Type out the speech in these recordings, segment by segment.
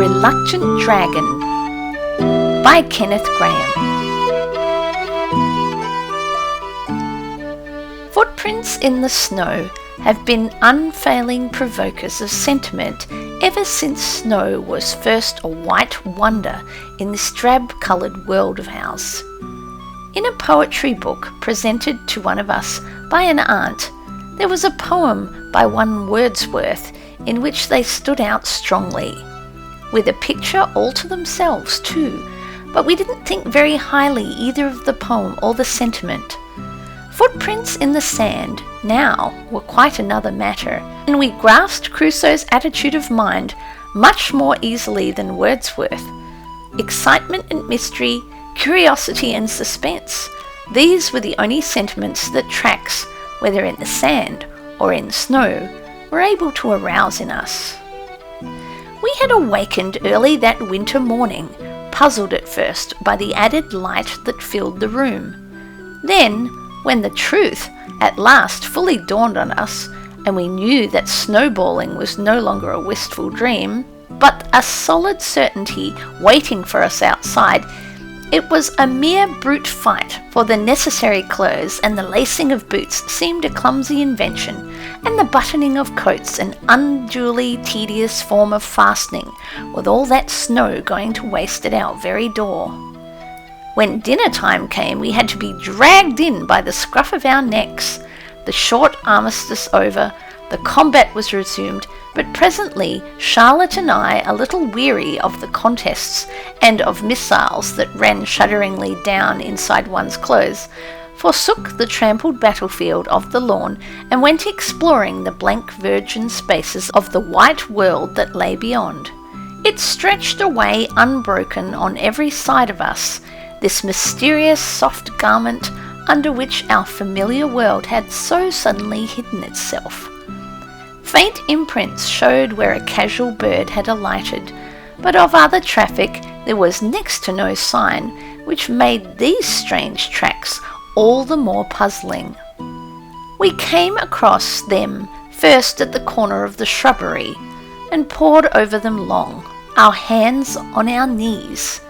Reluctant Dragon by Kenneth Grahame. Footprints in the snow have been unfailing provokers of sentiment ever since snow was first a white wonder in this drab-coloured world of ours. In a poetry book presented to one of us by an aunt, there was a poem by one Wordsworth in which they stood out strongly, with a picture all to themselves too, but we didn't think very highly either of the poem or the sentiment. Footprints in the sand now were quite another matter, and we grasped Crusoe's attitude of mind much more easily than Wordsworth. Excitement and mystery, curiosity and suspense, these were the only sentiments that tracks, whether in the sand or in snow, were able to arouse in us. We had awakened early that winter morning, puzzled at first by the added light that filled the room. Then, when the truth at last fully dawned on us, and we knew that snowballing was no longer a wistful dream, but a solid certainty waiting for us outside, it was a mere brute fight, for the necessary clothes and the lacing of boots seemed a clumsy invention, and the buttoning of coats an unduly tedious form of fastening, with all that snow going to waste at our very door. When dinner time came, we had to be dragged in by the scruff of our necks. The short armistice over, the combat was resumed, but presently Charlotte and I, a little weary of the contests and of missiles that ran shudderingly down inside one's clothes, forsook the trampled battlefield of the lawn and went exploring the blank virgin spaces of the white world that lay beyond. It stretched away unbroken on every side of us, this mysterious soft garment under which our familiar world had so suddenly hidden itself. Faint imprints showed where a casual bird had alighted, but of other traffic there was next to no sign, which made these strange tracks all the more puzzling. We came across them first at the corner of the shrubbery, and pored over them long, our hands on our knees.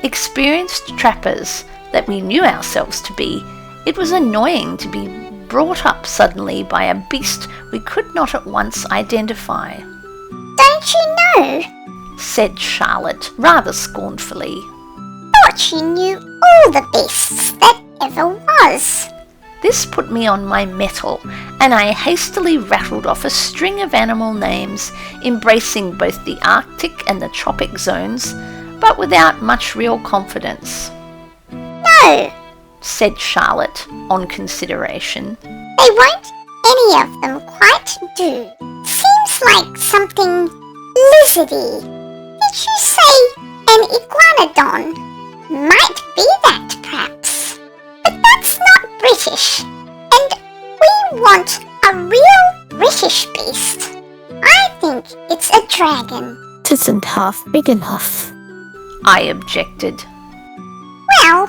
Experienced trappers that we knew ourselves to be, it was annoying to be brought up suddenly by a beast we could not at once identify. "Don't you know?" said Charlotte, rather scornfully. "Thought you knew all the beasts that ever was." This put me on my mettle, and I hastily rattled off a string of animal names, embracing both the Arctic and the tropic zones, but without much real confidence. "No," said Charlotte, on consideration. "they won't any of them quite do. Seems like something lizardy. Did you say an iguanodon? Might be that, perhaps. But that's not British, and we want a real British beast. I think it's a dragon." "'Tisn't half big enough," I objected. "Well,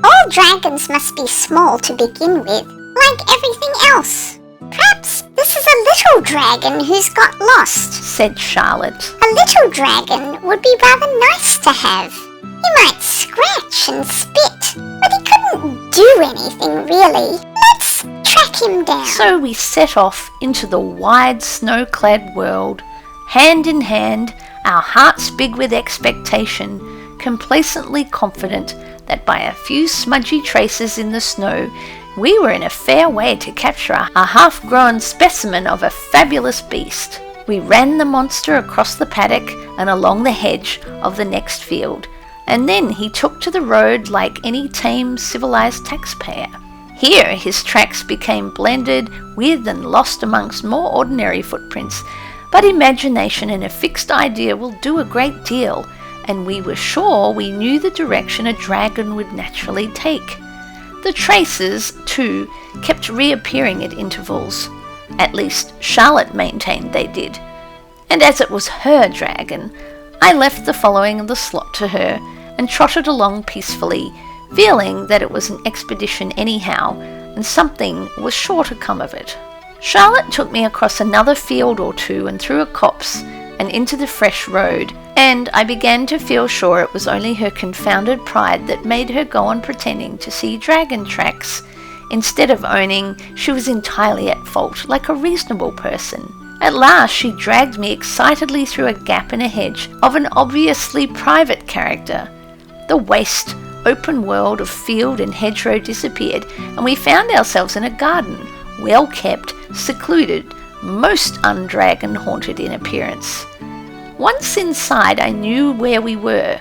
all dragons must be small to begin with, like everything else. Perhaps this is a little dragon who's got lost," said Charlotte. "A little dragon would be rather nice to have. He might scratch and spit, but he couldn't do anything really. Let's track him down." So we set off into the wide snow-clad world, hand in hand, our hearts big with expectation, complacently confident that by a few smudgy traces in the snow we were in a fair way to capture a half-grown specimen of a fabulous beast. We ran the monster across the paddock and along the hedge of the next field, and then he took to the road like any tame civilized taxpayer. Here his tracks became blended with and lost amongst more ordinary footprints, but imagination and a fixed idea will do a great deal, and we were sure we knew the direction a dragon would naturally take. The traces, too, kept reappearing at intervals. At least Charlotte maintained they did. And as it was her dragon, I left the following of the slot to her and trotted along peacefully, feeling that it was an expedition anyhow, and something was sure to come of it. Charlotte took me across another field or two and through a copse, and into the fresh road, and I began to feel sure it was only her confounded pride that made her go on pretending to see dragon tracks, instead of owning she was entirely at fault like a reasonable person. At last she dragged me excitedly through a gap in a hedge of an obviously private character. The waste, open world of field and hedgerow disappeared, and we found ourselves in a garden, well kept, secluded, most undragon haunted in appearance. Once inside, I knew where we were.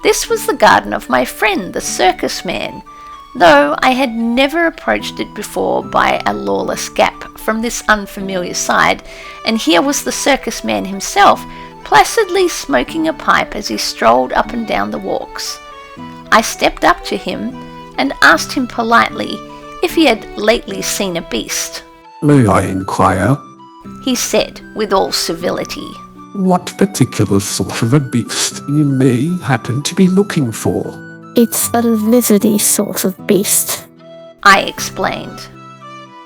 This was the garden of my friend, the circus man, though I had never approached it before by a lawless gap from this unfamiliar side, and here was the circus man himself, placidly smoking a pipe as he strolled up and down the walks. I stepped up to him and asked him politely if he had lately seen a beast. "May I inquire He said with all civility. what particular sort of a beast you may happen to be looking for?" It's a lizardy sort of beast. I explained.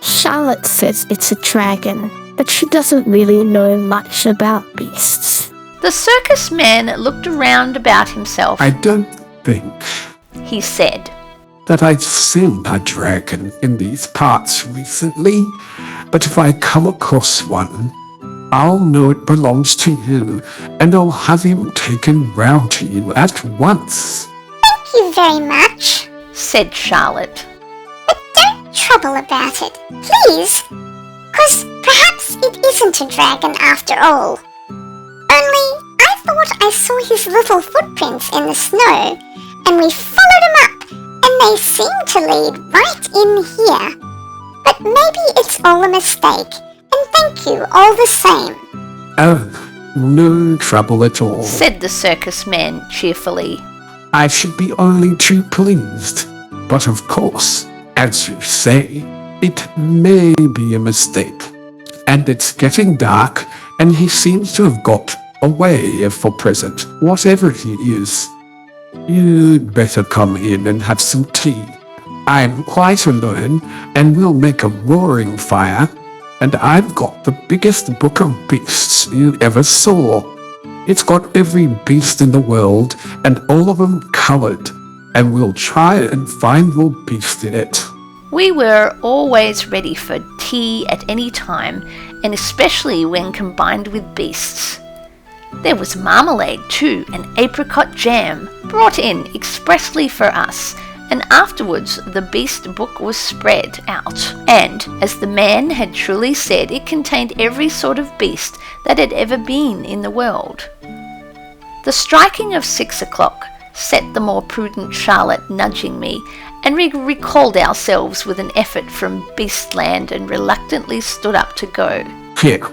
Charlotte says it's a dragon, but she doesn't really know much about beasts. The circus man looked around about himself. "I don't think He said. that I've seen a dragon in these parts recently, but if I come across one, I'll know it belongs to you, and I'll have him taken round to you at once." Thank you very much. Said Charlotte. But don't trouble about it, please. 'Cause perhaps it isn't a dragon after all. Only I thought I saw his little footprints in the snow, and we followed him up, and they seem to lead right in here. But maybe it's all a mistake, and thank you all the same. "Oh, no trouble at all. Said the circus man cheerfully. I should be only too pleased. But of course, as you say, it may be a mistake. And it's getting dark, and he seems to have got away for present, whatever he is. You'd better come in and have some tea. I'm quite alone, and we'll make a roaring fire, and I've got the biggest book of beasts you ever saw. It's got every beast in the world, and all of them coloured, and we'll try and find your beast in it." We were always ready for tea at any time, and especially when combined with beasts. There was marmalade too, and apricot jam, brought in expressly for us, and afterwards the beast book was spread out, and, as the man had truly said, it contained every sort of beast that had ever been in the world. The striking of 6 o'clock set the more prudent Charlotte nudging me, and we recalled ourselves with an effort from Beastland and reluctantly stood up to go. "Here,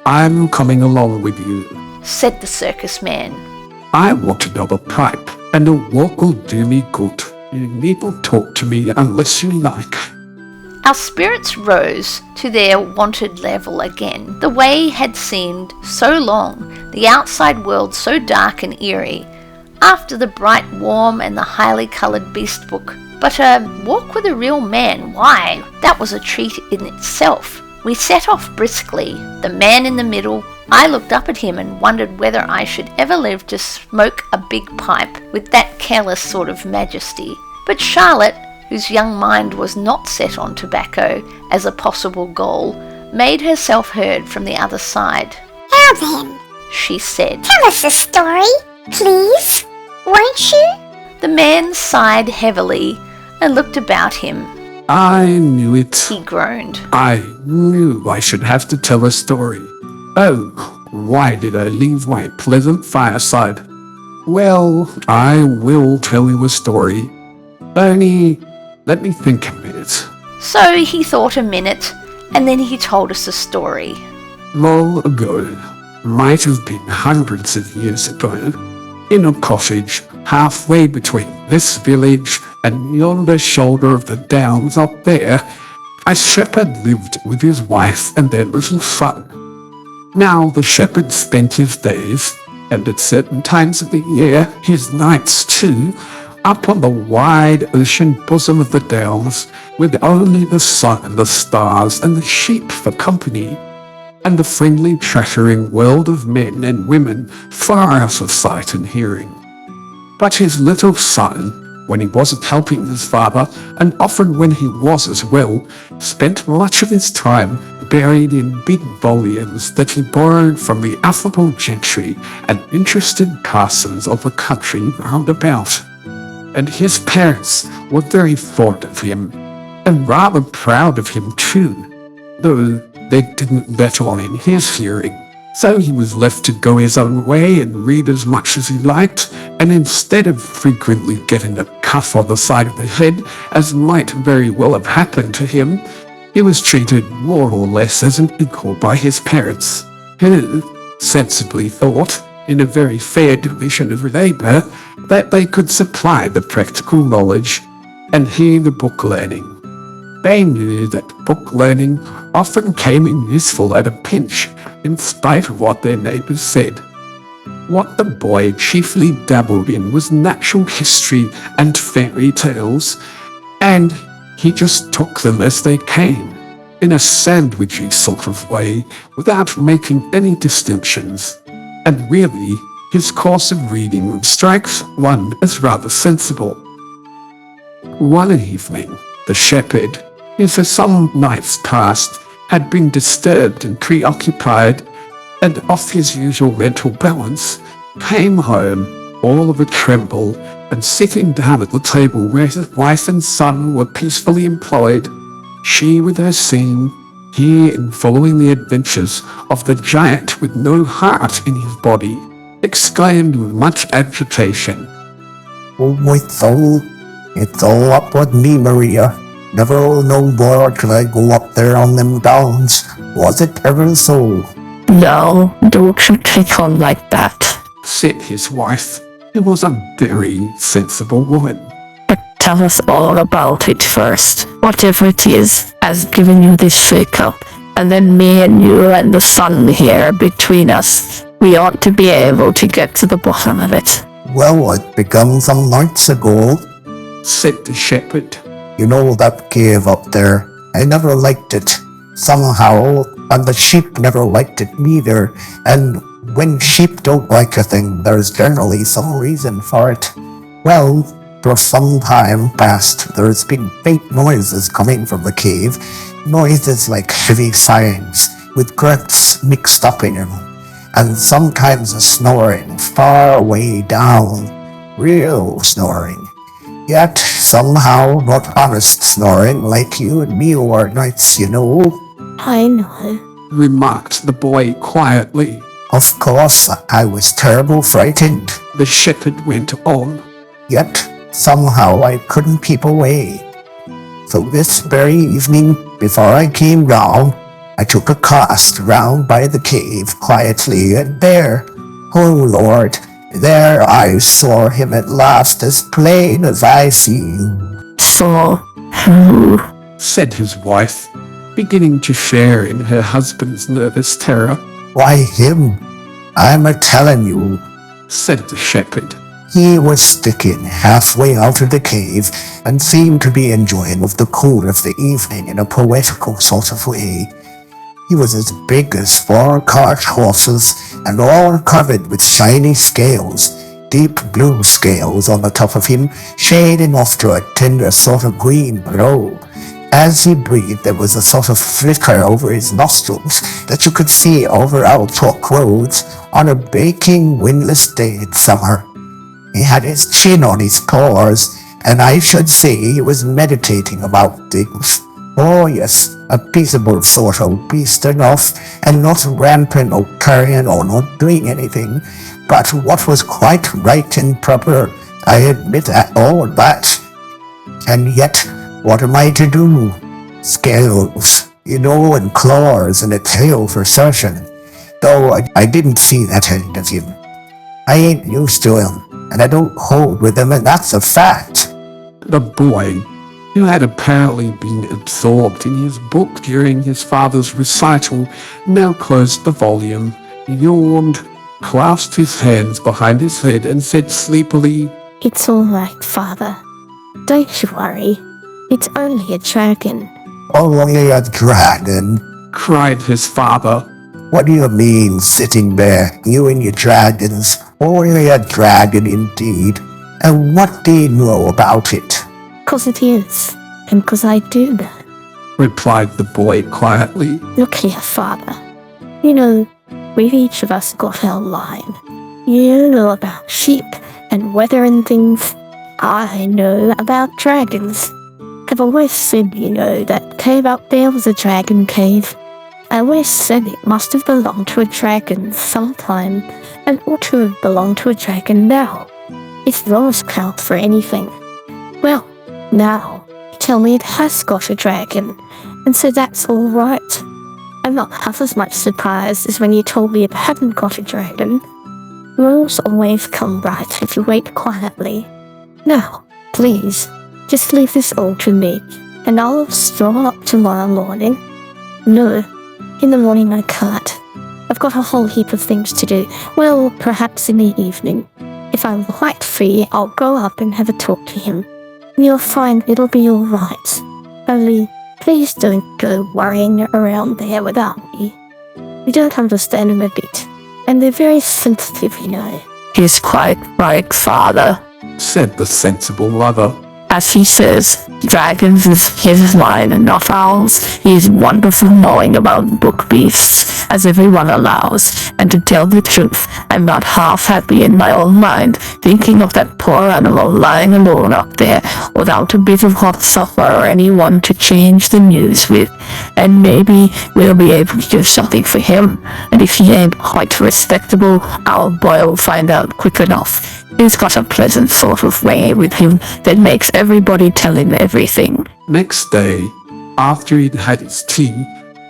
I'm coming along with you. Said the circus man. I want another pipe, and a walk will do me good. You needn't talk to me unless you like." Our spirits rose to their wonted level again. The way had seemed so long, the outside world so dark and eerie, after the bright, warm and the highly coloured beast book. But a walk with a real man, why, that was a treat in itself. We set off briskly, the man in the middle. I looked up at him and wondered whether I should ever live to smoke a big pipe with that careless sort of majesty. But Charlotte, whose young mind was not set on tobacco as a possible goal, made herself heard from the other side. Now then, She said. tell us a story, please, won't you? The man sighed heavily and looked about him. "I knew it. He groaned. I knew I should have to tell a story. Oh, why did I leave my pleasant fireside? Well, I will tell you a story. Only, let me think a minute. So he thought a minute, and then he told us a story. Long ago, might have been hundreds of years ago, in a cottage halfway between this village and yonder shoulder of the downs up there, a shepherd lived with his wife and their little son. Now the shepherd spent his days, and at certain times of the year his nights too, up on the wide ocean bosom of the downs, with only the sun and the stars and the sheep for company. and the friendly chattering world of men and women far out of sight and hearing. But his little son, when he wasn't helping his father, and often when he was as well, spent much of his time buried in big volumes that he borrowed from the affable gentry and interested parsons of the country round about. And his parents were very fond of him, and rather proud of him too, though they didn't let on in his hearing. So he was left to go his own way and read as much as he liked, and instead of frequently getting a cuff on the side of the head, as might very well have happened to him, he was treated more or less as an equal by his parents, who sensibly thought, in a very fair division of labour, that they could supply the practical knowledge and he the book learning. They knew that book learning often came in useful at a pinch, in spite of what their neighbours said. What the boy chiefly dabbled in was natural history and fairy tales, and he just took them as they came, in a sandwichy sort of way, without making any distinctions. And really, his course of reading strikes one as rather sensible. One evening, the shepherd, who for some nights past had been disturbed and preoccupied, and off his usual mental balance, came home, all of a tremble, and sitting down at the table where his wife and son were peacefully employed, she with her seam, he in following the adventures of the giant with no heart in his body, exclaimed with much agitation, "Oh, my soul, it's all up with me, Maria. Never no more till I go up there on them downs. Was it ever so?" No, don't you take on like that. said his wife, who was a very sensible woman. But tell us all about it first. Whatever it is has given you this shake-up. And then me and you and the son here between us, we ought to be able to get to the bottom of it. "Well, it begun some nights ago. Said the shepherd. You know that cave up there? I never liked it. Somehow, and the sheep never liked it neither. And when sheep don't like a thing, there's generally some reason for it. Well, for some time past, there's been faint noises coming from the cave. Noises like heavy sighings, with breaths mixed up in them. And sometimes a snoring far way down. Real snoring. Yet, somehow, not honest snoring like you and me were nights, you know." I know. Remarked the boy quietly. "Of course, I was terrible frightened. The shepherd went on. Yet, somehow I couldn't keep away. So this very evening, before I came down, I took a cast round by the cave quietly, and there, oh Lord, there I saw him at last as plain as I see you." So, who? Said his wife, beginning to share in her husband's nervous terror. "Why, him, I'm a-telling you." Said the shepherd. He was sticking halfway out of the cave and seemed to be enjoying of the cool of the evening in a poetical sort of way. He was as big as 4 cart horses and all covered with shiny scales, deep blue scales on the top of him, shading off to a tender sort of green below. As he breathed, there was a sort of flicker over his nostrils that you could see over our Talk roads on a baking windless day in summer. He had his chin on his paws, and I should say he was meditating about things. Oh yes, a peaceable sort of beast enough, and not rampant or carrying or not doing anything, but what was quite right and proper, I admit all that. And yet, what am I to do? Scales, you know, and claws, and a tail for certain. Though I didn't see that end of him. I ain't used to him, and I don't hold with him, and that's a fact. The boy, who had apparently been absorbed in his book during his father's recital, now closed the volume, yawned, clasped his hands behind his head, and said sleepily, It's all right, Father. Don't you worry. It's only a dragon. Only a dragon. cried his father. What do you mean, sitting there, you and your dragons? Only a dragon indeed. And what do you know about it? 'Cause it is, and 'cause I do know. replied the boy quietly. Look here, Father. You know, we've each of us got our line. You know about sheep and weather and things. I know about dragons. I've always said, you know, that cave up there was a dragon cave. I always said it must have belonged to a dragon sometime, and ought to have belonged to a dragon now, if those count for anything. Well, now, you tell me it has got a dragon, and so that's all right. I'm not half as much surprised as when you told me it hadn't got a dragon. Rules always come right if you wait quietly. Now, please, just leave this all to me, and I'll stroll up tomorrow morning. No, in the morning I can't. I've got a whole heap of things to do. Well, perhaps in the evening. If I'm quite free, I'll go up and have a talk to him. And you'll find it'll be all right. Only, please don't go worrying around there without me. You don't understand them a bit, and they're very sensitive, you know. He's quite right, Father. Said the sensible mother. As he says, dragons is his line and not ours. He is wonderful knowing about book beasts, as everyone allows. And to tell the truth, I'm not half happy in my own mind, thinking of that poor animal lying alone up there, without a bit of hot supper or anyone to change the news with. And maybe we'll be able to do something for him. And if he ain't quite respectable, our boy will find out quick enough. He's got a pleasant sort of way with him that makes everybody tell him everything. Next day, after he'd had his tea,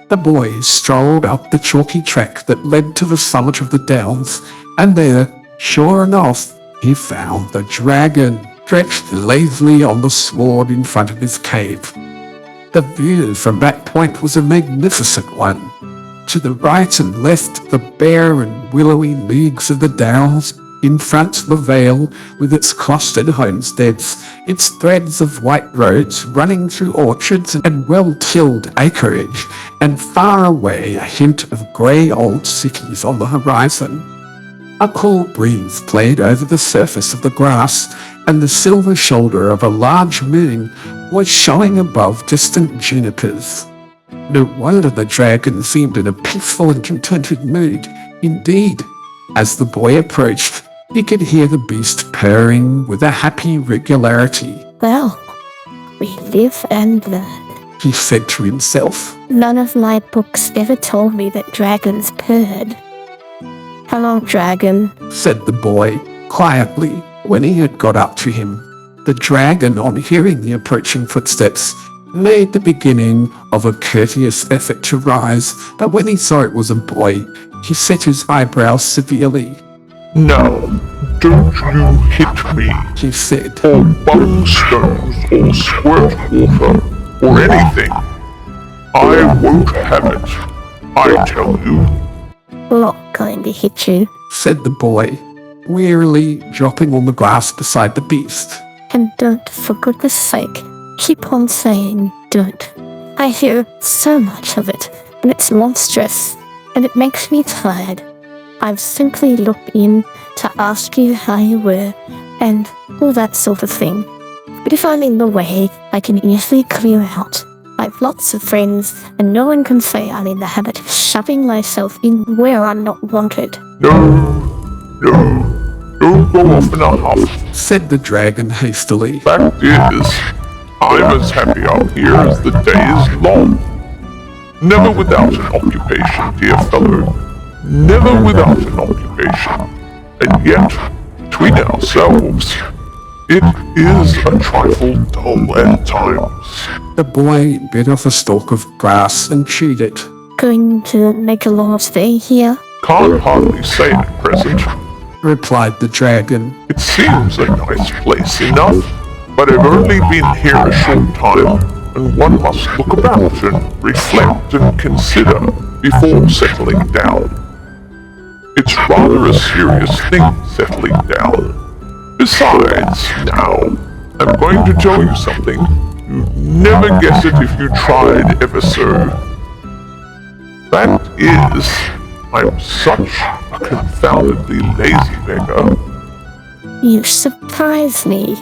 the boy strolled up the chalky track that led to the summit of the downs, and there, sure enough, he found the dragon stretched lazily on the sward in front of his cave. The view from that point was a magnificent one. To the right and left, the bare and willowy leagues of the downs. In front, the vale, with its clustered homesteads, its threads of white roads running through orchards and well-tilled acreage, and far away a hint of grey old cities on the horizon. A cool breeze played over the surface of the grass, and the silver shoulder of a large moon was showing above distant junipers. No wonder the dragon seemed in a peaceful and contented mood. Indeed, as the boy approached, he could hear the beast purring with a happy regularity. Well, we live and learn. He said to himself. None of my books ever told me that dragons purred. Hello, dragon. Said the boy, quietly, when he had got up to him. The dragon, on hearing the approaching footsteps, made the beginning of a courteous effort to rise, but when he saw it was a boy, he set his eyebrows severely. Now, don't you hit me, He said. or bung stones, or squirt water, or anything. I won't have it, I tell you. Not going to hit you. Said the boy, wearily dropping on the grass beside the beast. And don't, for goodness sake, keep on saying don't. I hear so much of it, and it's monstrous, and it makes me tired. I've simply looked in to ask you how you were, and all that sort of thing. But if I'm in the way, I can easily clear out. I've lots of friends, and no one can say I'm in the habit of shoving myself in where I'm not wanted. No, don't go off in a huff. Said the dragon hastily. Fact is, I'm as happy up here as the day is long. Never without an occupation, dear fellow. Never without an occupation. And yet, between ourselves, it is a trifle dull at times. The boy bit off a stalk of grass and chewed it. Going to make a long stay here? Can't hardly say at present. Replied the dragon. It seems a nice place enough, but I've only been here a short time, and one must look about and reflect and consider before settling down. It's rather a serious thing, settling down. Besides, now, I'm going to tell you something. You'd never guess it if you tried ever so. That is, I'm such a confoundedly lazy beggar. You surprise me.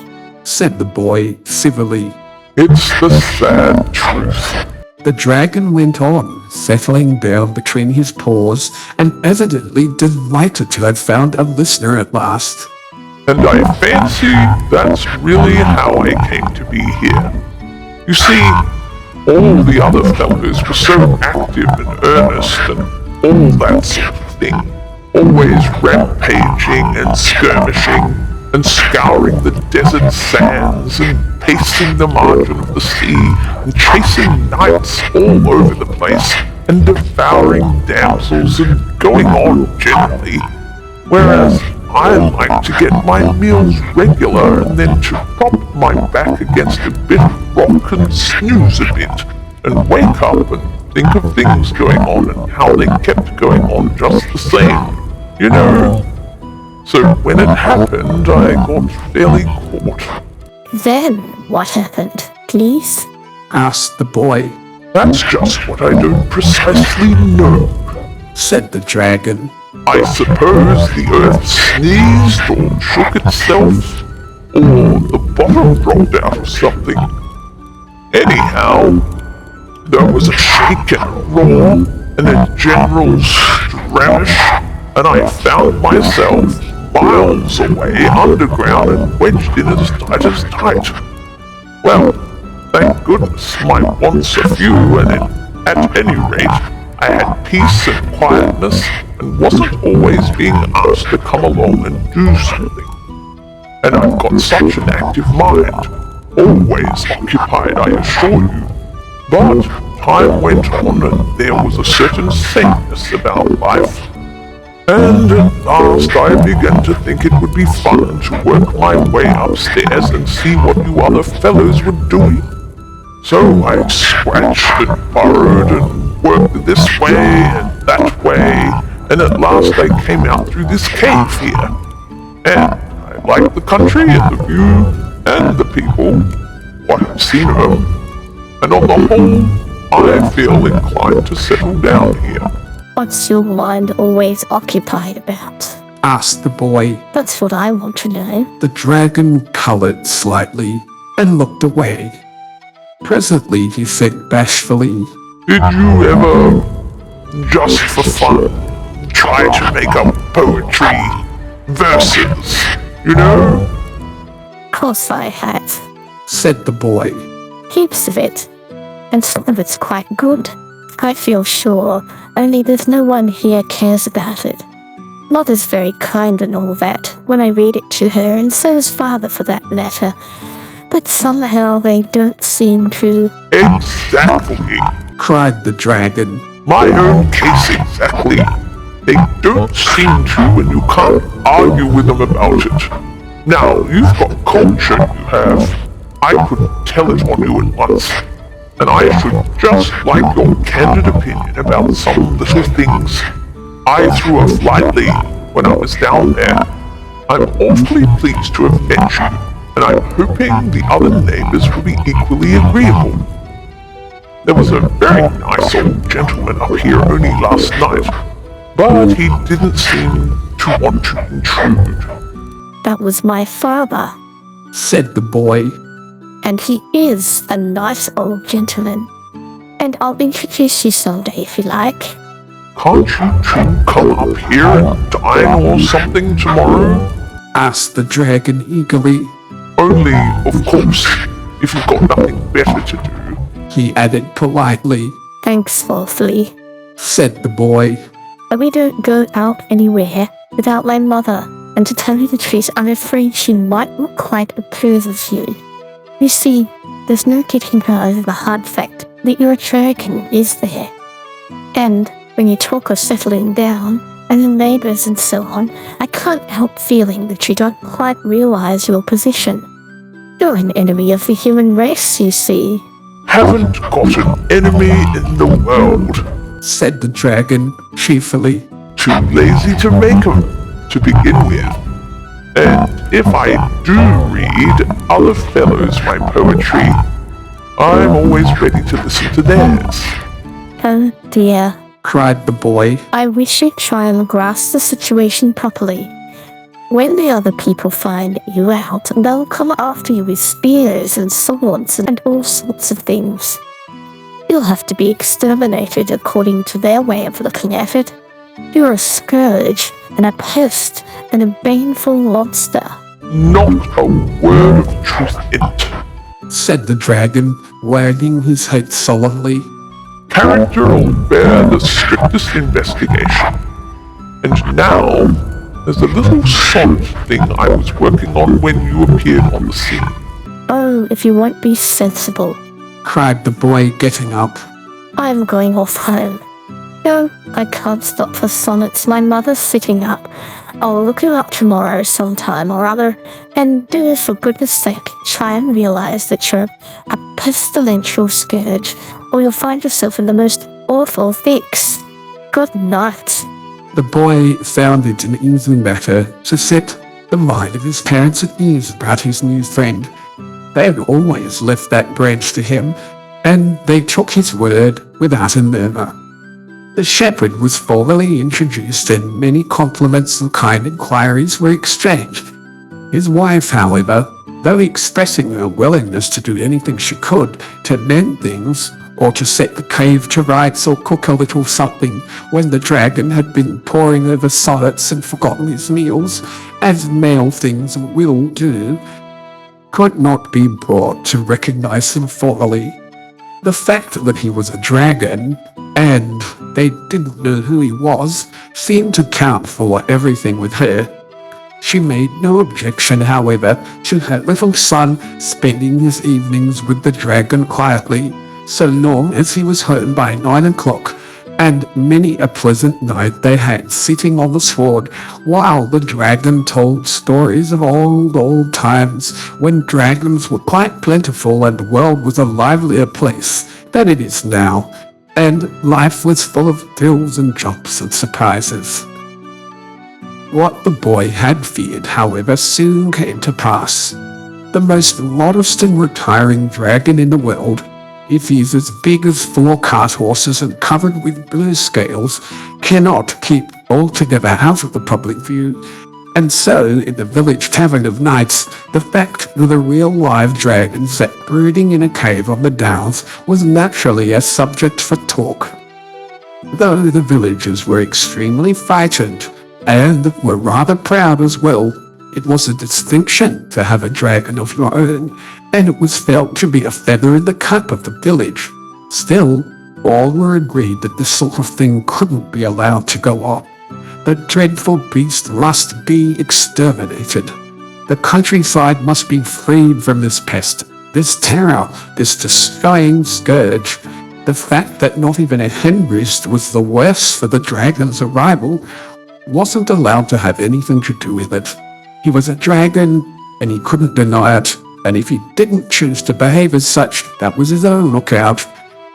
said the boy civilly. It's the sad truth. The dragon went on, settling down between his paws and evidently delighted to have found a listener at last. And I fancy that's really how I came to be here. You see, all the other fellows were so active and earnest and all that sort of thing, always rampaging and skirmishing and scouring the desert sands and pacing the margin of the sea and chasing knights all over the place and devouring damsels and going on generally, whereas I like to get my meals regular and then to prop my back against a bit of rock and snooze a bit and wake up and think of things going on and how they kept going on just the same, you know. So when it happened, I got fairly caught. Then what happened, please? Asked the boy, That's just what I don't precisely know. said the dragon. I suppose the earth sneezed or shook itself, or the bottom rolled out of something. Anyhow, there was a shake and a roar, and a general skirmish, and I found myself miles away underground and wedged in as tight. Well, thank goodness my wants are few, and at any rate, I had peace and quietness and wasn't always being asked to come along and do something. And I've got such an active mind, always occupied, I assure you. But time went on and there was a certain sameness about life. And at last I began to think it would be fun to work my way upstairs and see what you other fellows were doing. So I scratched and burrowed and worked this way and that way, and at last I came out through this cave here. And I like the country and the view and the people, what I've seen of them, and on the whole, I feel inclined to settle down here. What's your mind always occupied about? Asked the boy. That's what I want to know. The dragon colored slightly and looked away. Presently he said bashfully, Did you ever, just for fun, try to make up poetry, verses, you know? Of course I have. said the boy. Heaps of it. And some of it's quite good. I feel sure, only there's no one here cares about it. Mother's very kind and all that when I read it to her, and so is father for that matter. But somehow they don't seem to. Exactly, Cried the dragon. my own case exactly. They don't seem to, and you can't argue with them about it. Now, you've got culture, you have. I could tell it on you at once. And I should just like your candid opinion about some little things. I threw off lightly when I was down there. I'm awfully pleased to have met you, and I'm hoping the other neighbors will be equally agreeable. There was a very nice old gentleman up here only last night, but he didn't seem to want to intrude. That was my father. Said the boy. And he is a nice old gentleman. And I'll introduce you someday if you like. Can't you two come up here and dine or something tomorrow? Asked the dragon eagerly. Only, of course, if you've got nothing better to do. He added politely. Thanks awfully. Said the boy. But we don't go out anywhere without my mother. And to tell you the truth, I'm afraid she might not quite approve of you. You see, there's no getting her over the hard fact that you're a dragon, is there? And when you talk of settling down, and the neighbours and so on, I can't help feeling that you don't quite realise your position. You're an enemy of the human race, you see. Haven't got an enemy in the world. Said the dragon cheerfully. Too lazy to make 'em, to begin with. And if I do read other fellows my poetry, I'm always ready to listen to theirs. Oh dear, cried the boy. I wish you'd try and grasp the situation properly. When the other people find you out, they'll come after you with spears and swords and all sorts of things. You'll have to be exterminated according to their way of looking at it. You're a scourge and a pest and a baneful monster. Not a word of truth in it. Said the dragon, wagging his head solemnly. Character'll bear the strictest investigation. And now, there's a little sonnet thing I was working on when you appeared on the scene. Oh, if you won't be sensible. Cried the boy, getting up. I'm going off home. No, I can't stop for sonnets. My mother's sitting up. I'll look you up tomorrow sometime or other, and do, for goodness sake, try and realize that you're a pestilential scourge, or you'll find yourself in the most awful fix. Good night. The boy found it an easy matter to set the mind of his parents at ease about his new friend. They had always left that branch to him, and they took his word without a murmur. The shepherd was formally introduced, and many compliments and kind inquiries were exchanged. His wife, however, though expressing her willingness to do anything she could to mend things, or to set the cave to rights or cook a little something when the dragon had been poring over sonnets and forgotten his meals, as male things will do, could not be brought to recognize him formally. The fact that he was a dragon, and they didn't know who he was, seemed to count for everything with her. She made no objection, however, to her little son spending his evenings with the dragon quietly, so long as he was home by 9 o'clock, and many a pleasant night they had sitting on the sward while the dragon told stories of old times when dragons were quite plentiful and the world was a livelier place than it is now, and life was full of thrills and jumps and surprises. What the boy had feared, however, soon came to pass. The most modest and retiring dragon in the world, if he's as big as 4 cart horses and covered with blue scales, cannot keep altogether out of the public view. And so, in the village tavern of nights, the fact that a real live dragon sat brooding in a cave on the downs was naturally a subject for talk. Though the villagers were extremely frightened, and were rather proud as well, it was a distinction to have a dragon of your own, and it was felt to be a feather in the cap of the village. Still, all were agreed that this sort of thing couldn't be allowed to go on. The dreadful beast must be exterminated. The countryside must be freed from this pest, this terror, this destroying scourge. The fact that not even a hen roost was the worse for the dragon's arrival wasn't allowed to have anything to do with it. He was a dragon, and he couldn't deny it, and if he didn't choose to behave as such, that was his own lookout.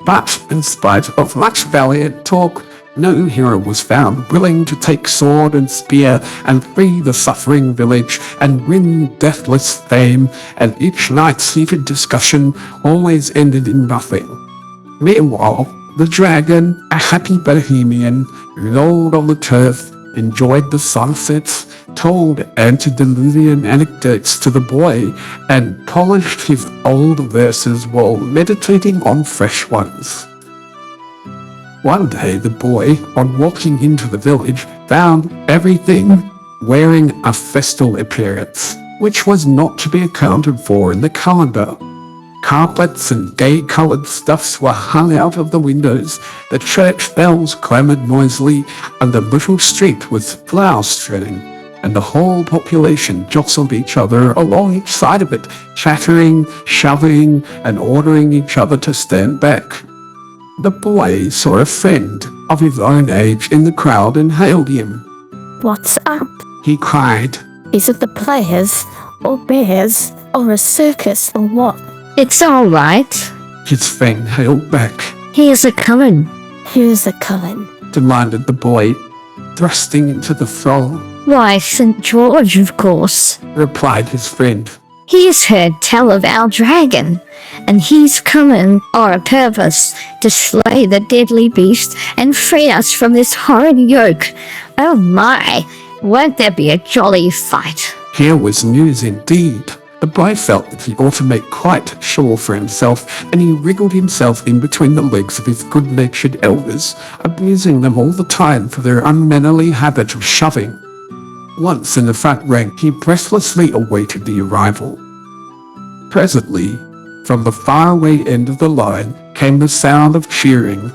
But, in spite of much valiant talk, no hero was found willing to take sword and spear and free the suffering village and win deathless fame, and each night's heated discussion always ended in nothing. Meanwhile, the dragon, a happy bohemian, lolled on the turf, enjoyed the sunsets, told antediluvian anecdotes to the boy, and polished his old verses while meditating on fresh ones. One day the boy, on walking into the village, found everything wearing a festal appearance, which was not to be accounted for in the calendar. Carpets and gay-coloured stuffs were hung out of the windows, the church bells clamoured noisily, and the little street was flower-strewn, and the whole population jostled each other along each side of it, chattering, shoving, and ordering each other to stand back. The boy saw a friend of his own age in the crowd and hailed him. What's up? He cried. Is it the players, or bears, or a circus, or what? It's all right. His friend hailed back. Here's a coming. Who's a coming? Demanded the boy, thrusting into the throng. Why, St. George, of course. Replied his friend. He's heard tell of our dragon, and he's coming on a purpose to slay the deadly beast and free us from this horrid yoke. Oh my, won't there be a jolly fight? Here was news indeed. The boy felt that he ought to make quite sure for himself, and he wriggled himself in between the legs of his good-natured elders, abusing them all the time for their unmannerly habit of shoving. Once in the front rank, he breathlessly awaited the arrival. Presently, from the faraway end of the line came the sound of cheering.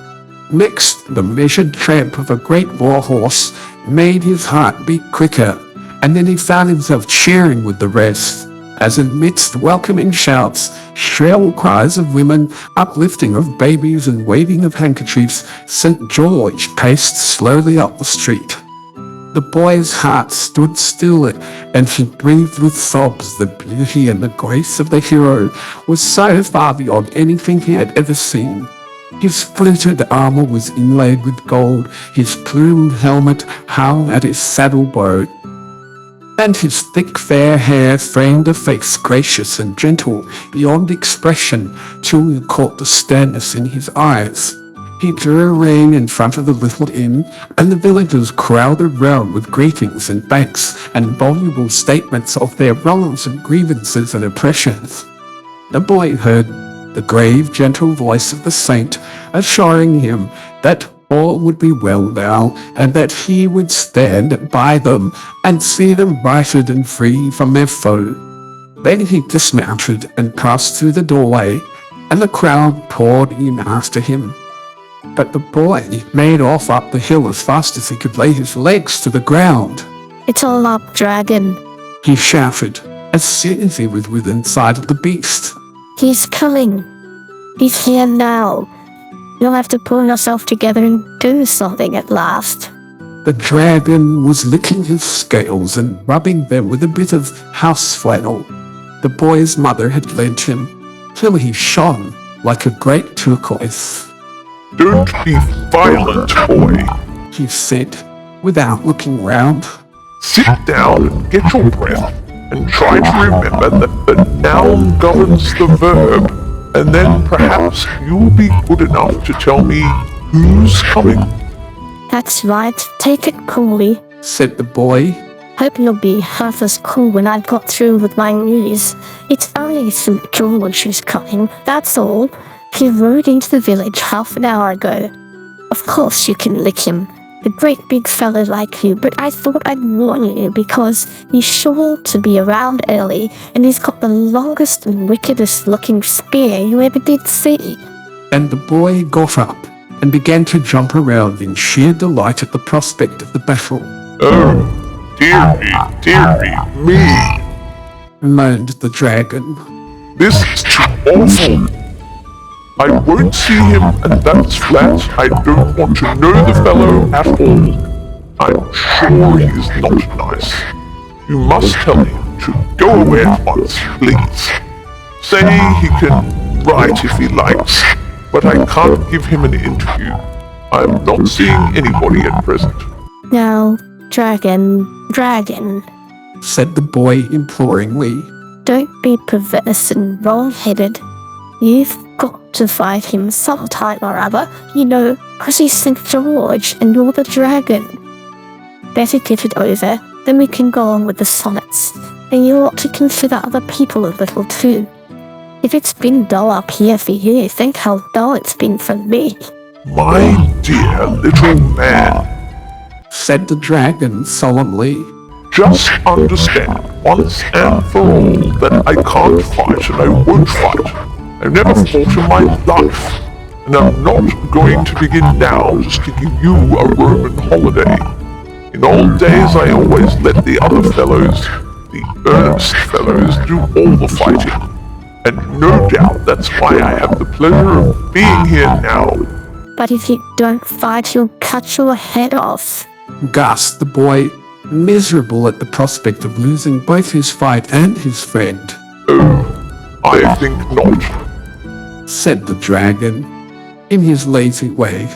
Next, the measured tramp of a great war horse made his heart beat quicker, and then he found himself cheering with the rest, as amidst welcoming shouts, shrill cries of women, uplifting of babies and waving of handkerchiefs, St. George paced slowly up the street. The boy's heart stood still, and he breathed with sobs. The beauty and the grace of the hero was so far beyond anything he had ever seen. His fluted armor was inlaid with gold, his plumed helmet hung at his saddle bow, and his thick fair hair framed a face gracious and gentle beyond expression till you caught the sternness in his eyes. He drew rein in front of the little inn, and the villagers crowded round with greetings and thanks and voluble statements of their wrongs and grievances and oppressions. The boy heard the grave, gentle voice of the saint assuring him that all would be well now, and that he would stand by them and see them righted and free from their foe. Then he dismounted and passed through the doorway, and the crowd poured in after him. But the boy made off up the hill as fast as he could lay his legs to the ground. It's all up, dragon. He shouted as soon as he was within sight of the beast. He's coming. He's here now. You'll have to pull yourself together and do something at last. The dragon was licking his scales and rubbing them with a bit of house flannel the boy's mother had lent him, till he shone like a great turquoise. Don't be violent, boy. He said, without looking round. Sit down and get your breath, and try to remember that the noun governs the verb, and then perhaps you'll be good enough to tell me who's coming. That's right, take it coolly, said the boy. Hope you'll be half as cool when I've got through with my news. It's only St. George who's coming, that's all. He rode into the village half an hour ago. Of course you can lick him, a great big fella like you, but I thought I'd warn you because he's sure to be around early, and he's got the longest and wickedest looking spear you ever did see. And the boy got up and began to jump around in sheer delight at the prospect of the battle. Oh, dearie me, moaned the dragon. This is too awful. I won't see him, and that's flat. I don't want to know the fellow at all. I'm sure he is not nice. You must tell him to go away at once, please. Say he can write if he likes, but I can't give him an interview. I'm not seeing anybody at present. Now, dragon, said the boy imploringly. Don't be perverse and wrong-headed. You've got to fight him sometime or other, you know, 'cause he's St. George and you're the dragon. Better get it over, then we can go on with the sonnets. And you ought to consider other people a little too. If it's been dull up here for you, think how dull it's been for me. My dear little man, said the dragon solemnly. Just understand once and for all that I can't fight and I won't fight. I've never fought in my life, and I'm not going to begin now just to give you a Roman holiday. In old days I always let the other fellows, the earnest fellows, do all the fighting. And no doubt that's why I have the pleasure of being here now. But if you don't fight, he'll cut your head off, gasped the boy, miserable at the prospect of losing both his fight and his friend. Oh, I think not, said the dragon, in his lazy way.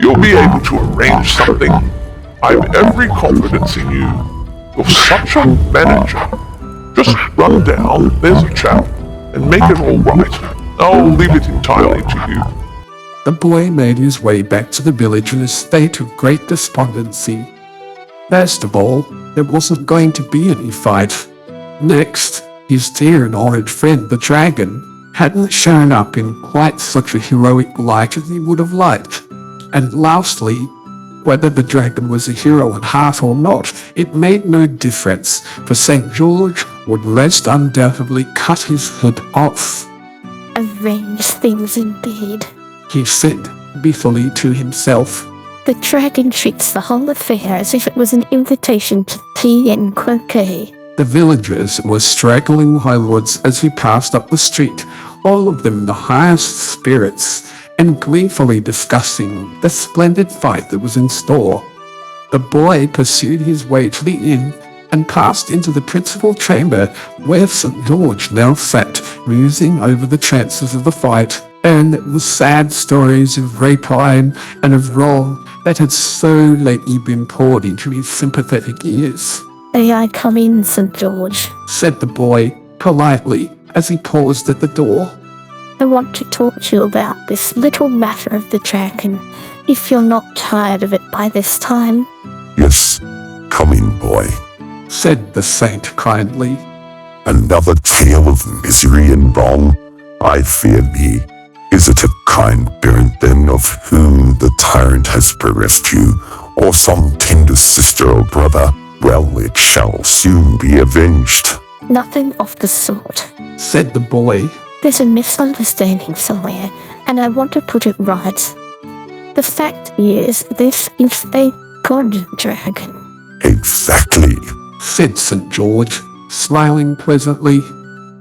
You'll be able to arrange something. I've every confidence in you. You're such a manager. Just run down, there's a chap, and make it all right. I'll leave it entirely to you. The boy made his way back to the village in a state of great despondency. First of all, there wasn't going to be any fight. Next, his dear and honoured friend the dragon hadn't shown up in quite such a heroic light as he would have liked. And lastly, whether the dragon was a hero at heart or not, it made no difference, for St. George would most undoubtedly cut his head off. Arrange things indeed. He said bitterly to himself. The dragon treats the whole affair as if it was an invitation to tea and croquet. The villagers were straggling highwards as we passed up the street, all of them in the highest spirits, and gleefully discussing the splendid fight that was in store. The boy pursued his way to the inn and passed into the principal chamber where St. George now sat, musing over the chances of the fight and the sad stories of rapine and of wrong that had so lately been poured into his sympathetic ears. May I come in, St. George? Said the boy politely as he paused at the door. I want to talk to you about this little matter of the dragon, if you're not tired of it by this time. Yes, come in, boy. Said the saint kindly. Another tale of misery and wrong, I fear me. Is it a kind parent then of whom the tyrant has bereft you, or some tender sister or brother? Well, it shall soon be avenged. Nothing of the sort. Said the boy. There's a misunderstanding somewhere, and I want to put it right. The fact is, this is a god dragon. Exactly. Said St. George, smiling pleasantly.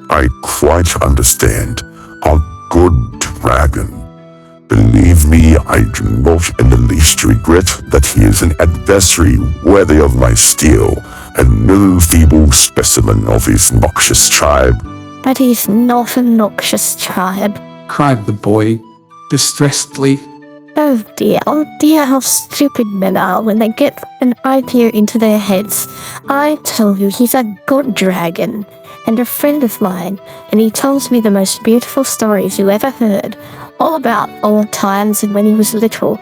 I quite understand. A good dragon. Believe me, I do not in the least regret that he is an adversary worthy of my steel, and no feeble specimen of his noxious tribe. But he's not a noxious tribe. Cried the boy, distressedly. Oh dear, how stupid men are when they get an idea into their heads. I tell you, he's a god dragon, and a friend of mine, and he tells me the most beautiful stories you ever heard, all about old times and when he was little,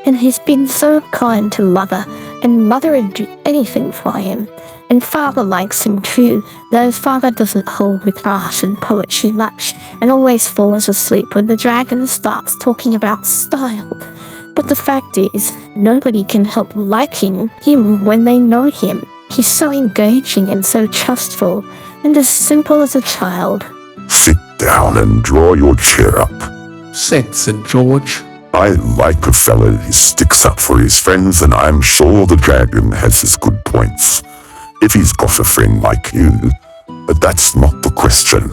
and he's been so kind to Mother, and Mother would do anything for him, and Father likes him too, though Father doesn't hold with art and poetry much, and always falls asleep when the dragon starts talking about style. But the fact is, nobody can help liking him when they know him. He's so engaging and so trustful, and as simple as a child. Sit down and draw your chair up. Said St. George. I like a fellow who sticks up for his friends, and I'm sure the dragon has his good points. If he's got a friend like you, but that's not the question.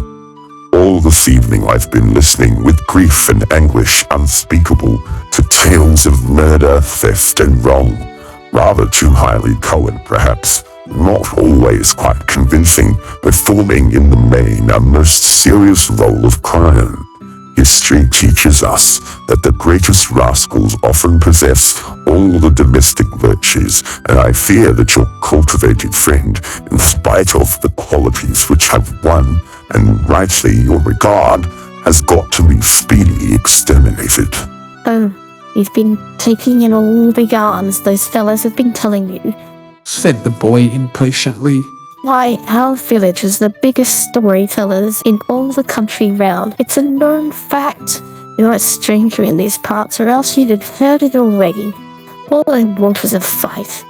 All this evening I've been listening with grief and anguish unspeakable to tales of murder, theft, and wrong. Rather too highly colored, perhaps. Not always quite convincing, but forming in the main a most serious role of crime. History teaches us that the greatest rascals often possess all the domestic virtues, and I fear that your cultivated friend, in spite of the qualities which have won, and rightly your regard, has got to be speedily exterminated. Oh, you've been taking in all the yarns those fellows have been telling you. Said the boy impatiently. Why, our village is the biggest storytellers in all the country round. It's a known fact. You're a stranger in these parts, or else you'd have heard it already. All they want is a fight.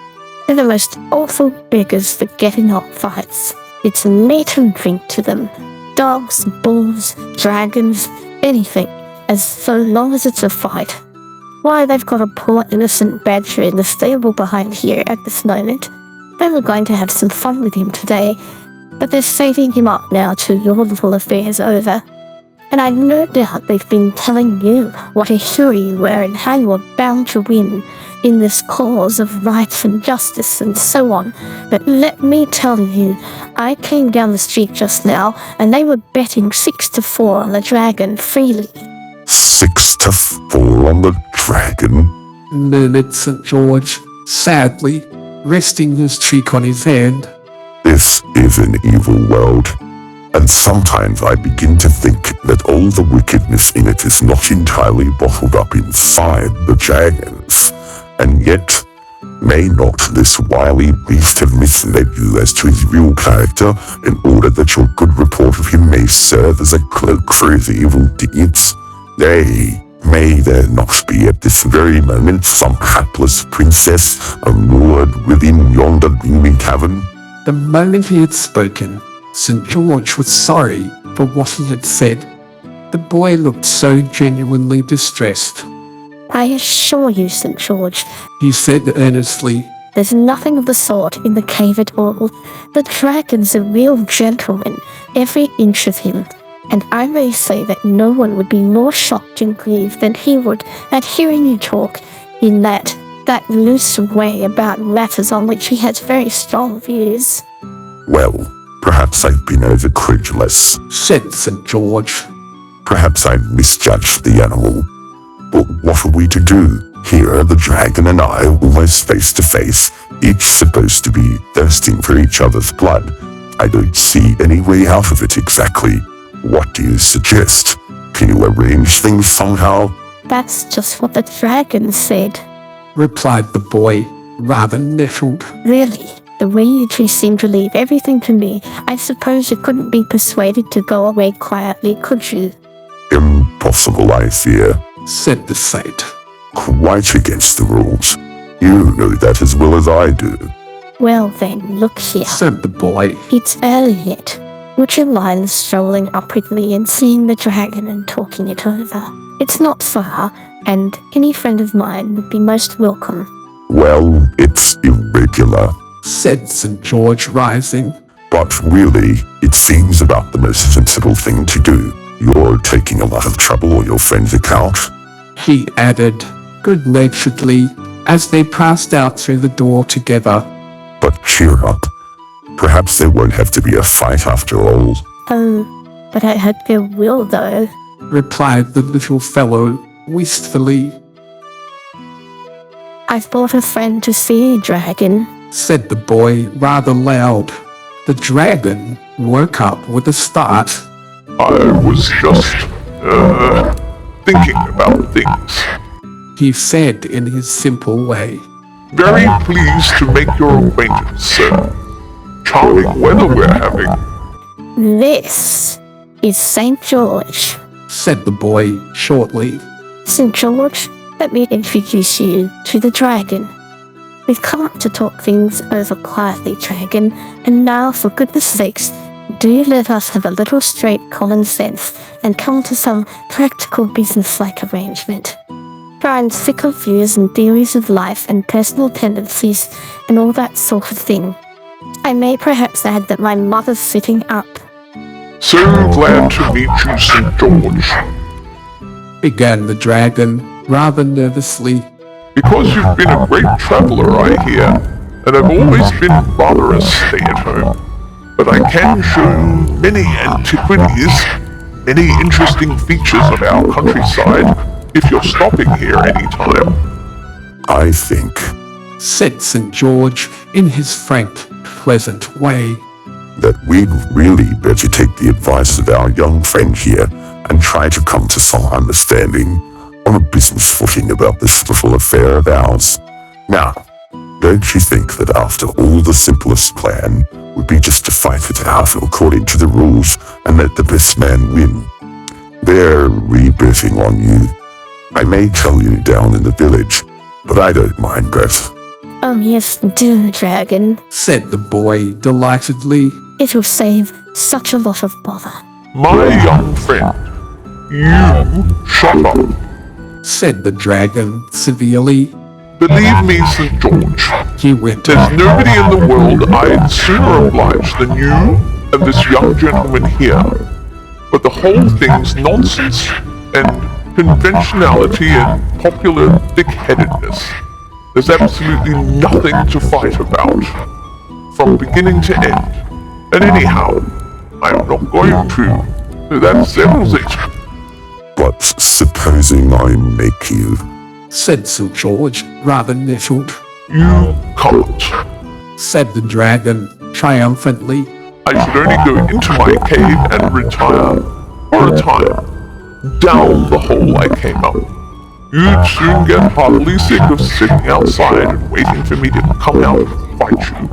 They're the most awful beggars for getting up fights. It's meat and drink to them. Dogs, bulls, dragons, anything, as so long as it's a fight. Why, they've got a poor innocent badger in the stable behind here at this moment. They were going to have some fun with him today, but they're saving him up now till your little affair's over. And I no doubt they've been telling you what a hero you were and how you were bound to win in this cause of rights and justice and so on. But let me tell you, I came down the street just now and they were betting 6-4 on the dragon freely. 6-4 on the dragon? Murmured St. George, sadly, resting his cheek on his hand. This is an evil world, and sometimes I begin to think that all the wickedness in it is not entirely bottled up inside the dragons, and yet, may not this wily beast have misled you as to his real character in order that your good report of him may serve as a cloak for his evil deeds? Nay, may there not be at this very moment some hapless princess immured within yonder gloomy cavern? The moment he had spoken, St. George was sorry for what he had said. The boy looked so genuinely distressed. I assure you, St. George, He said earnestly, there's nothing of the sort in the cave at all. The dragon's a real gentleman, every inch of him, and I may say that no one would be more shocked and grieved than he would at hearing you talk in that loose way about matters on which he has very strong views. Well, perhaps I've been over-credulous. said St. George. Perhaps I've misjudged the animal. But what are we to do? Here, the dragon and I, almost face to face, each supposed to be thirsting for each other's blood. I don't see any way out of it exactly. What do you suggest? Can you arrange things somehow? That's just what the dragon said. Replied the boy, rather nettled. Really, the way you two seem to leave everything to me, I suppose you couldn't be persuaded to go away quietly, could you? Impossible, I fear. Said the saint. Quite against the rules. You know that as well as I do. Well then, look here. Said the boy. It's early yet. Would you mind strolling up with me and seeing the dragon and talking it over? It's not far, and any friend of mine would be most welcome. Well, it's irregular. Said St. George, rising. But really, it seems about the most sensible thing to do. You're taking a lot of trouble on your friend's account. He added, good-naturedly, as they passed out through the door together. But cheer up. Perhaps there won't have to be a fight after all. Oh, but I hope there will, though. Replied the little fellow, wistfully. I've brought a friend to see you, dragon. Said the boy, rather loud. The dragon woke up with a start. I was just, thinking about things. He said in his simple way. Very pleased to make your acquaintance, sir. Charming weather we're having. This is St. George. Said the boy shortly. St. George, let me introduce you to the dragon. We've come up to talk things over quietly, dragon, and now, for goodness sakes, do let us have a little straight common sense and come to some practical business-like arrangement. Brian's fickle views and theories of life and personal tendencies and all that sort of thing. I may perhaps add that my mother's sitting up. So glad to meet you, St. George. Began the dragon, rather nervously. Because you've been a great traveller, I hear, and I've always been rather a stay-at-home. But I can show you many antiquities, many interesting features of our countryside, if you're stopping here any time. I think Said St. George in his frank, pleasant way. that we'd really better take the advice of our young friend here and try to come to some understanding on a business footing about this little affair of ours. Now, don't you think that after all the simplest plan would be just to fight it out according to the rules and let the best man win? They're rebirthing on you. I may tell you down in the village, but I don't mind that. Oh yes, do, dragon. Said the boy delightedly. It'll save such a lot of bother. My young friend, you shut up. Said the dragon severely. Believe me, St. George, He went there's on. nobody in the world I'd sooner oblige than you and this young gentleman here. But the whole thing's nonsense and conventionality and popular thick-headedness. There's absolutely nothing to fight about, from beginning to end. And anyhow, I'm not going to, so that settles it. But supposing I make you, Said St. George, rather nettled. You can't. Said the dragon, triumphantly. I should only go into my cave and retire for a time, down the hole I came up. You'd soon get heartily sick of sitting outside and waiting for me to come out and fight you.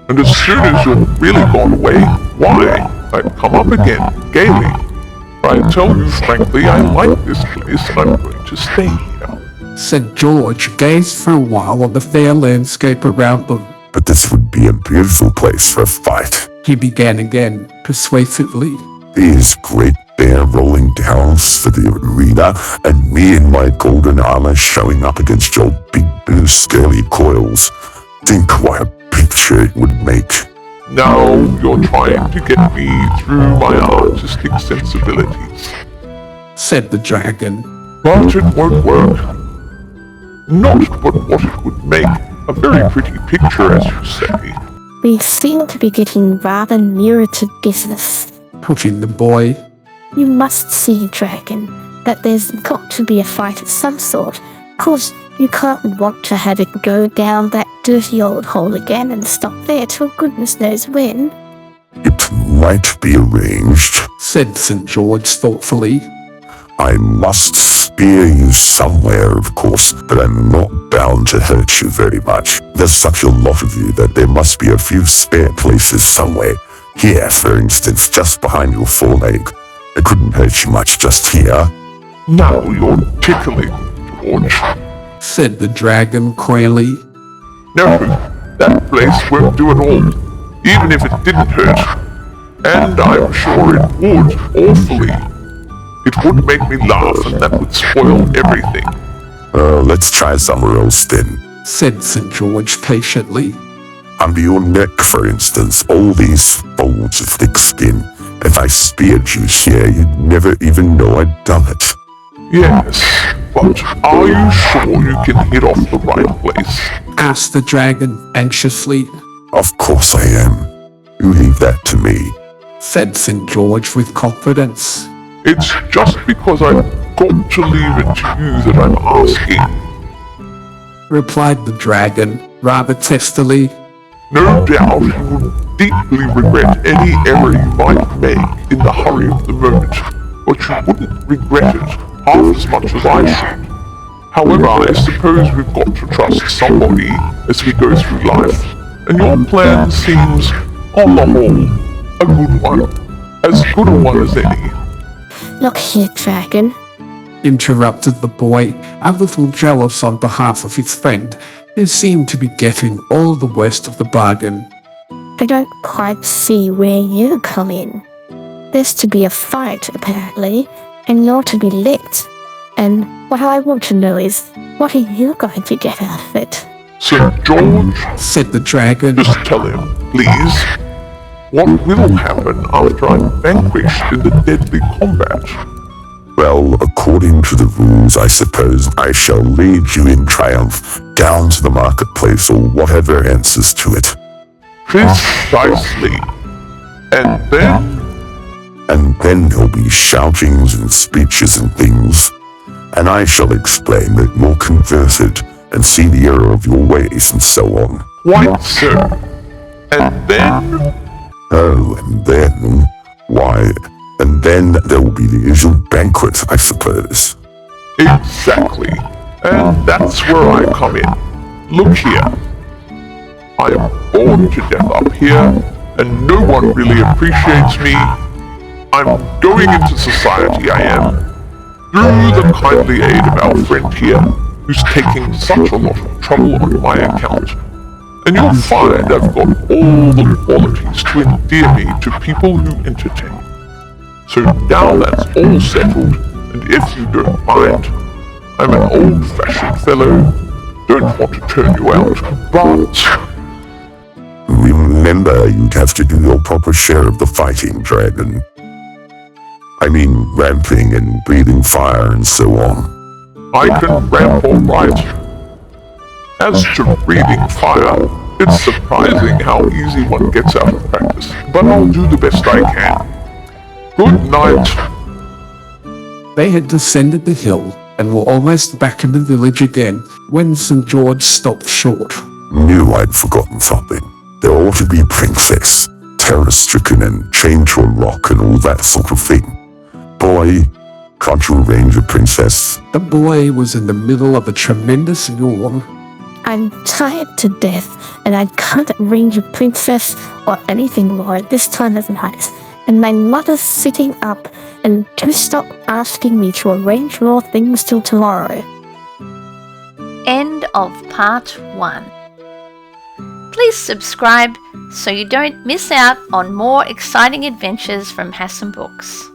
And as soon as you're really gone away, why, I'd come up again, gaily. For I tell you frankly, I like this place and I'm going to stay here. St. George gazed for a while on the fair landscape around them. But this would be a beautiful place for a fight. He began again, persuasively. These great bare rolling downs for the arena, and me in my golden armor showing up against your big blue scaly coils. Think what a picture it would make. Now you're trying to get me through my artistic sensibilities, said the dragon. but it won't work. Not but what it would make a very pretty picture, as you say. We seem to be getting rather nearer to business. Put in the boy. You must see, Dragon, that there's got to be a fight of some sort. 'Cause you can't want to have it go down that dirty old hole again and stop there till goodness knows when. It might be arranged. Said St. George thoughtfully. I must spear you somewhere, of course, but I'm not bound to hurt you very much. There's such a lot of you that there must be a few spare places somewhere. Here, for instance, just behind your foreleg. It couldn't hurt you much just here. Now you're tickling, George. Said the dragon coyly. No, that place won't do at all, even if it didn't hurt. And I'm sure it would, awfully. It would make me laugh, and that would spoil everything. Let's try somewhere else then. Said St. George patiently. Under your neck, for instance, all these folds of thick skin. If I speared you here, you'd never even know I'd done it. Yes, but are you sure you can hit off the right place? Asked the dragon anxiously. Of course I am. You leave that to me. Said St. George with confidence. It's just because I've got to leave it to you that I'm asking. Replied the dragon, rather testily. No doubt you will deeply regret any error you might make in the hurry of the moment, but you wouldn't regret it half as much as I should. However, I suppose we've got to trust somebody as we go through life, and your plan seems, on the whole, a good one. As good a one as any. Look here, Dragon. Interrupted the boy, a little jealous on behalf of his friend, who seemed to be getting all the worst of the bargain. I don't quite see where you come in. There's to be a fight, apparently, and you're to be licked. And what I want to know is, what are you going to get out of it? St. George, said the dragon. Just tell him, please, what will happen after I'm vanquished in the deadly combat? Well, according to the rules, I suppose I shall lead you in triumph down to the marketplace or whatever answers to it. Precisely. And then? And then there'll be shoutings and speeches and things, and I shall explain that you're converted and see the error of your ways and so on. Quite so. And then? Oh, and then, why, and then there will be the usual banquet, I suppose. Exactly. And that's where I come in. Look here. I am bored to death up here, and no one really appreciates me. I'm going into society, I am, through the kindly aid of our friend here, who's taking such a lot of trouble on my account. And you'll find I've got all the qualities to endear me to people who entertain. So now that's all settled, and if you don't mind, I'm an old-fashioned fellow, don't want to turn you out, but... Remember, you'd have to do your proper share of the fighting, Dragon. I mean, ramping and breathing fire and so on. I can ramp all right. As to breathing fire, it's surprising how easy one gets out of practice, but I'll do the best I can. Good night. They had descended the hill and were almost back in the village again when St. George stopped short. Knew I'd forgotten something. There ought to be a princess, terror-stricken and chained to a rock and all that sort of thing. Boy, can't you arrange a princess? The boy was in the middle of a tremendous yawn. I'm tired to death, and I can't arrange a princess or anything more at this time of night. And my mother's sitting up, and to stop asking me to arrange more things till tomorrow. End of part 1. Please subscribe so you don't miss out on more exciting adventures from Hassam Books.